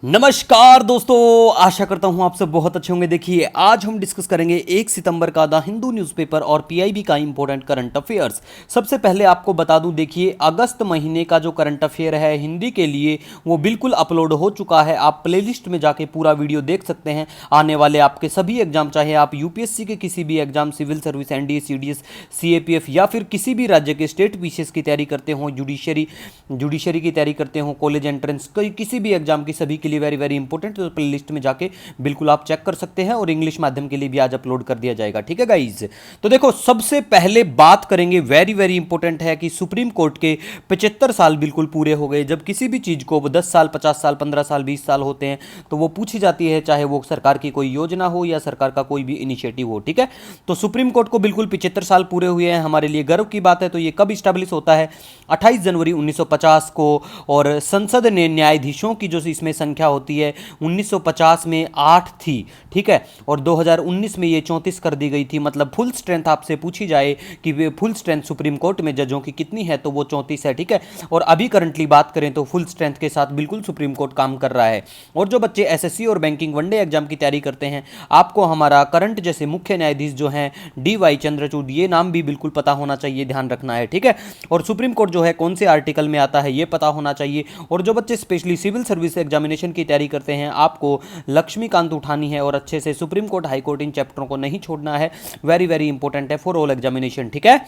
नमस्कार दोस्तों, आशा करता हूं आप सब बहुत अच्छे होंगे। देखिए, आज हम डिस्कस करेंगे 1 सितंबर का द हिंदू न्यूज़पेपर और पीआईबी का इंपॉर्टेंट करंट अफेयर्स। सबसे पहले आपको बता दूं, देखिए अगस्त महीने का जो करंट अफेयर है हिंदी के लिए वो बिल्कुल अपलोड हो चुका है। आप प्लेलिस्ट में जाके पूरा वीडियो देख सकते हैं। आने वाले आपके सभी एग्जाम, चाहे आप यूपीएससी के किसी भी exam, civil service, NDA, CDS, CAPF या फिर किसी भी राज्य के स्टेट पीसीएस की तैयारी करते हो, जुडिशरी की तैयारी करते हो, कॉलेज एंट्रेंस, किसी भी एग्जाम की, सभी के लिए वेरी वेरी इंपॉर्टेंट। तो प्ले लिस्ट में जाके बिल्कुल आप चेक कर सकते हैं और इंग्लिश माध्यम के लिए भी आज अपलोड कर दिया जाएगा। ठीक है गाइज, तो देखो सबसे पहले बात करेंगे, वेरी वेरी इंपॉर्टेंट है कि सुप्रीम कोर्ट के 75 साल बिल्कुल पूरे हो गए। जब किसी भी चीज को 10 साल, 50 साल, 15 साल, 20 साल होते हैं तो वो पूछी जाती है, चाहे वो सरकार की कोई योजना हो या सरकार का कोई भी इनिशिएटिव हो। ठीक है, तो सुप्रीम कोर्ट को बिल्कुल 75 साल पूरे हुए हैं, हमारे लिए गर्व की बात है। तो ये कब स्टैब्लिश होता है? 28 जनवरी 1950 को। और संसद ने न्यायाधीशों की जो इसमें संख्या होती है 1950 में 8 थी। ठीक है, और 2019 में ये 34 कर दी गई थी। मतलब फुल स्ट्रेंथ आपसे पूछी जाए कि फुल स्ट्रेंथ सुप्रीम कोर्ट में जजों की कितनी है, तो वो 34 है। ठीक है, और अभी करंटली बात करें तो फुल स्ट्रेंथ के साथ बिल्कुल सुप्रीम कोर्ट काम कर रहा है। और जो बच्चे एसएससी और बैंकिंग वनडे एग्जाम की तैयारी करते हैं, आपको हमारा करंट जैसे मुख्य न्यायाधीश जो हैं DY चंद्रचूड़, ये नाम भी बिल्कुल पता होना चाहिए, ध्यान रखना है। ठीक है, और सुप्रीम कोर्ट जो है कौन से आर्टिकल में आता है ये पता होना चाहिए। और जो बच्चे स्पेशली सिविल सर्विस एग्जामिनेशन की तैयारी करते हैं, आपको लक्ष्मीकांत उठानी है और अच्छे से सुप्रीम कोर्ट, हाई कोर्ट इन चैप्टरों को नहीं छोड़ना है। वेरी वेरी इंपॉर्टेंट है फॉर ऑल एग्जामिनेशन। ठीक है,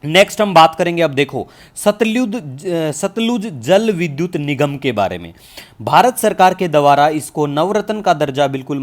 नेक्स्ट हम बात करेंगे, अब देखो सतलुज जल विद्युत निगम के बारे में। भारत सरकार के द्वारा इसको नवरत्न का दर्जा बिल्कुल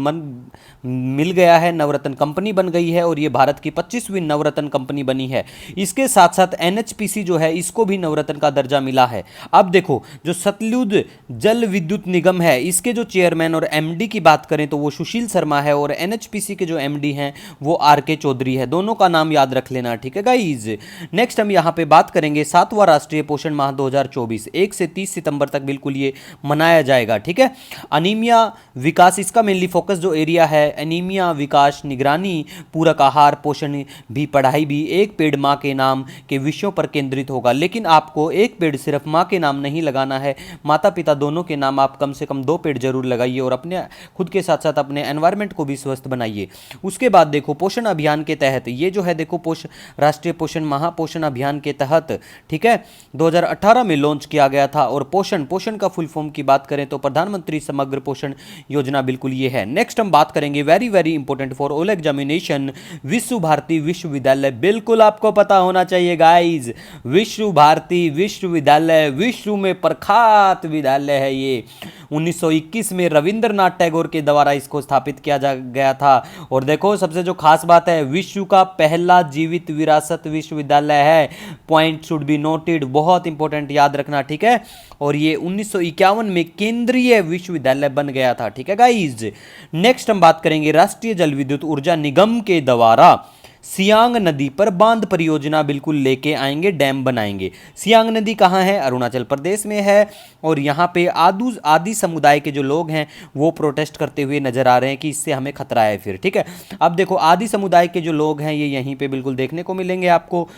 मिल गया है, नवरत्न कंपनी बन गई है और ये भारत की 25वीं नवरत्न कंपनी बनी है। इसके साथ साथ NHPC जो है इसको भी नवरत्न का दर्जा मिला है। अब देखो, जो सतलुज जल विद्युत निगम है इसके जो चेयरमैन और MD की बात करें तो वो सुशील शर्मा है, और NHPC के जो MD हैं वो RK चौधरी है। दोनों का नाम याद रख लेना। ठीक है गाइज, नेक्स्ट हम यहां पे बात करेंगे 7वां राष्ट्रीय पोषण माह 2024, 1 से 30 सितंबर तक बिल्कुल ये मनाया जाएगा। ठीक है, अनीमिया विकास इसका मेनली फोकस जो एरिया है, अनीमिया विकास, निगरानी, पूरक आहार, पोषण भी, पढ़ाई भी। एक पेड़ माँ के नाम के विषयों पर केंद्रित होगा, लेकिन आपको एक पेड़ सिर्फ माँ के नाम नहीं लगाना है, माता पिता दोनों के नाम आप कम से कम 2 पेड़ जरूर लगाइए और अपने खुद के साथ साथ अपने एनवायरमेंट को भी स्वस्थ बनाइए। उसके बाद देखो पोषण अभियान के तहत, ये जो है देखो राष्ट्रीय पोषण माह पोषण अभियान के तहत, ठीक है, 2018 में लॉन्च किया गया था। और पोषण का फुल फॉर्म की बात करें तो प्रधानमंत्री समग्र पोषण योजना बिल्कुल ये है। नेक्स्ट हम बात करेंगे, very very important for all examination, विश्व भारती विश्वविद्यालय। बिल्कुल आपको पता होना चाहिए गाइज, विश्व भारती विश्वविद्यालय विश्व में प्रख्यात विद्यालय है ये। 1921 में रविंद्रनाथ टैगोर के द्वारा इसको स्थापित किया गया था। और देखो सबसे जो खास बात है, विश्व का पहला जीवित विरासत विश्वविद्यालय है। पॉइंट शुड बी नोटेड, बहुत इंपॉर्टेंट, याद रखना। ठीक है, और ये 1951 में केंद्रीय विश्वविद्यालय बन गया था। ठीक है गाइज, नेक्स्ट हम बात करेंगे राष्ट्रीय जल विद्युत ऊर्जा निगम के द्वारा सियांग नदी पर बांध परियोजना बिल्कुल लेके आएंगे, डैम बनाएंगे। सियांग नदी कहाँ है? अरुणाचल प्रदेश में है। और यहाँ पे आदि समुदाय के जो लोग हैं वो प्रोटेस्ट करते हुए नजर आ रहे हैं कि इससे हमें खतरा है फिर। ठीक है, अब देखो आदि समुदाय के जो लोग हैं ये यहीं पे बिल्कुल देखने को मिलेंगे आपको।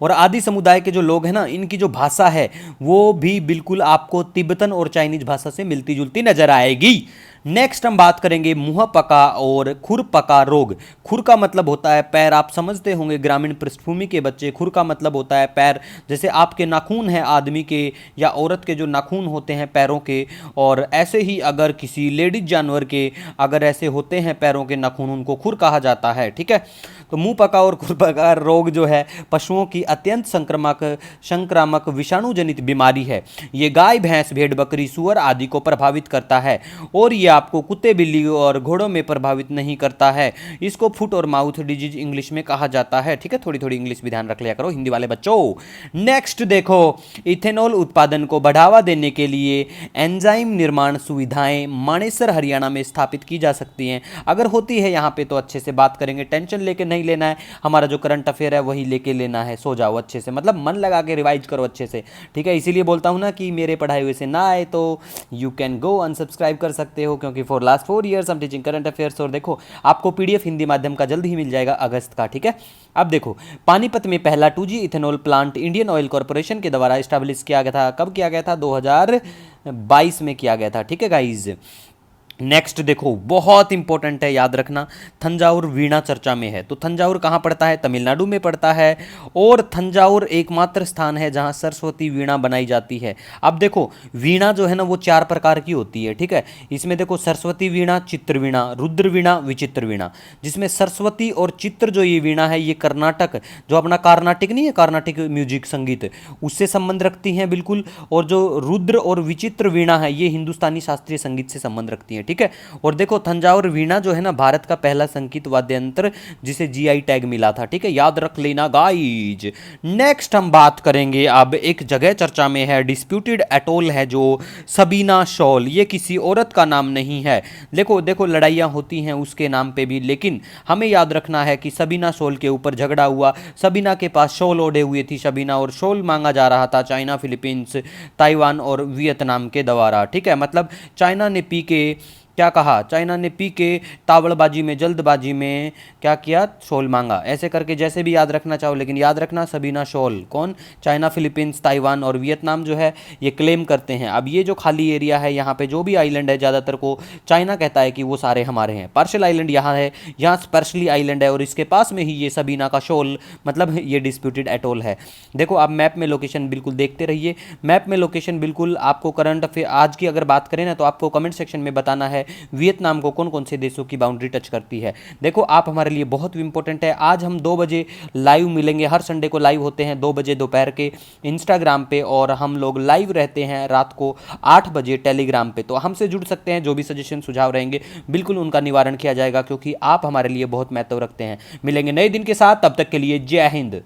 और आदि समुदाय के जो लोग हैं ना, इनकी जो भाषा है वो भी बिल्कुल आपको तिब्बतन और चाइनीज भाषा से मिलती जुलती नजर आएगी। नेक्स्ट हम बात करेंगे मुंह पका और खुर पका रोग। खुर का मतलब होता है पैर, आप समझते होंगे ग्रामीण पृष्ठभूमि के बच्चे। खुर का मतलब होता है पैर, जैसे आपके नाखून हैं आदमी के या औरत के, जो नाखून होते हैं पैरों के, और ऐसे ही अगर किसी लेडीज जानवर के अगर ऐसे होते हैं पैरों के नाखून, उनको खुर कहा जाता है। ठीक है, तो मुंह पका और खुर पका रोग जो है पशुओं की अत्यंत संक्रामक विषाणु जनित बीमारी है। ये गाय, भैंस, भेड़, बकरी, सुअर आदि को प्रभावित करता है और ये आपको कुत्ते, बिल्ली और घोड़ों में प्रभावित नहीं करता है। इसको फुट और माउथ डिजीज इंग्लिश में कहा जाता है। ठीक है, थोड़ी थोड़ी इंग्लिश भी ध्यान रख लिया करो हिंदी वाले बच्चों। नेक्स्ट देखो, इथेनॉल उत्पादन को बढ़ावा देने के लिए एंजाइम निर्माण सुविधाएं मानेसर हरियाणा में स्थापित की जा सकती हैं। अगर होती है यहाँ पे तो अच्छे से बात करेंगे, टेंशन लेके नहीं लेना है, हमारा जो करंट अफेयर है वही लेके लेना है। सो जाओ अच्छे से, मतलब मन लगा के रिवाइज करो अच्छे से। ठीक है, इसीलिए बोलता हूँ ना कि मेरे पढ़ाई हुए से ना आए तो यू कैन गो अनसब्सक्राइब कर सकते हो, क्योंकि फॉर लास्ट 4 ईयर्स हम टीचिंग करंट अफेयर्स। और देखो आपको PDF हिंदी माध्यम का जल्द ही मिल जाएगा अगस्त का। ठीक है, अब देखो पानीपत में पहला 2G ethanol plant Indian oil corporation के द्वारा स्टैब्लिश किया गया था। कब किया गया था? 1922 में किया गया था। ठीक है गाइज। नेक्स्ट देखो, बहुत इंपॉर्टेंट है, याद रखना, थंजावुर वीणा चर्चा में है। तो थंजावुर कहाँ पड़ता है? तमिलनाडु में पड़ता है। और थंजावुर एकमात्र स्थान है जहाँ सरस्वती वीणा बनाई जाती है। अब देखो, वीणा जो है ना वो 4 प्रकार की होती है। ठीक है, इसमें देखो सरस्वती वीणा, चित्र वीणा, रुद्र वीणा, विचित्र वीणा। जिसमें सरस्वती और चित्र जो ये वीणा है, ये कर्नाटक, जो अपना कार्नाटिक नहीं है, कार्नाटिक म्यूजिक संगीत, उससे संबंध रखती हैं बिल्कुल। और जो रुद्र और विचित्र वीणा है, ये हिंदुस्तानी शास्त्रीय संगीत से संबंध रखती है। ठीक है, और देखो तंजावुर वीणा जो है ना भारत का पहला संगीत वाद्य यंत्र जिसे जीआई टैग मिला था। ठीक है, याद रख लेना गाइज। नेक्स्ट हम बात करेंगे, अब एक जगह चर्चा में है, डिस्प्यूटेड एटोल है जो सबीना शॉल, ये किसी औरत का नाम नहीं है। देखो देखो, लड़ाइयाँ होती हैं उसके नाम पे भी, लेकिन हमें याद रखना है कि सबीना शॉल के ऊपर झगड़ा हुआ। सबीना के पास शॉल ओढ़े हुए थी सबीना, और शॉल मांगा जा रहा था चाइना, फिलीपींस, ताइवान और वियतनाम के द्वारा। ठीक है, मतलब चाइना ने पी के क्या कहा, चाइना ने पी के तावड़बाजी में, जल्दबाजी में क्या किया, शॉल मांगा। ऐसे करके जैसे भी याद रखना चाहो, लेकिन याद रखना सबीना शॉल कौन, चाइना, फिलीपींस, ताइवान और वियतनाम जो है ये क्लेम करते हैं। अब ये जो खाली एरिया है, यहाँ पे जो भी आइलैंड है, ज़्यादातर को चाइना कहता है कि वो सारे हमारे हैं। पार्शियल आइलैंड यहाँ है, यहाँ स्पर्शली आइलैंड है, और इसके पास में ही ये सबीना का शॉल, मतलब ये डिस्प्यूटेड एटोल है। देखो आप मैप में लोकेशन बिल्कुल देखते रहिए, मैप में लोकेशन बिल्कुल आपको करंट अफेयर आज की अगर बात करें ना, तो आपको कमेंट सेक्शन में बताना है वियतनाम को कौन कौन से देशों की बाउंड्री टच करती है। देखो आप हमारे लिए बहुत इंपॉर्टेंट है। आज हम 2 बजे लाइव मिलेंगे, हर संडे को लाइव होते हैं 2 बजे दोपहर के इंस्टाग्राम पे, और हम लोग लाइव रहते हैं रात को 8 बजे टेलीग्राम पे। तो हमसे जुड़ सकते हैं, जो भी सजेशन सुझाव रहेंगे बिल्कुल उनका निवारण किया जाएगा, क्योंकि आप हमारे लिए बहुत महत्व रखते हैं। मिलेंगे नए दिन के साथ, तब तक के लिए जय हिंद।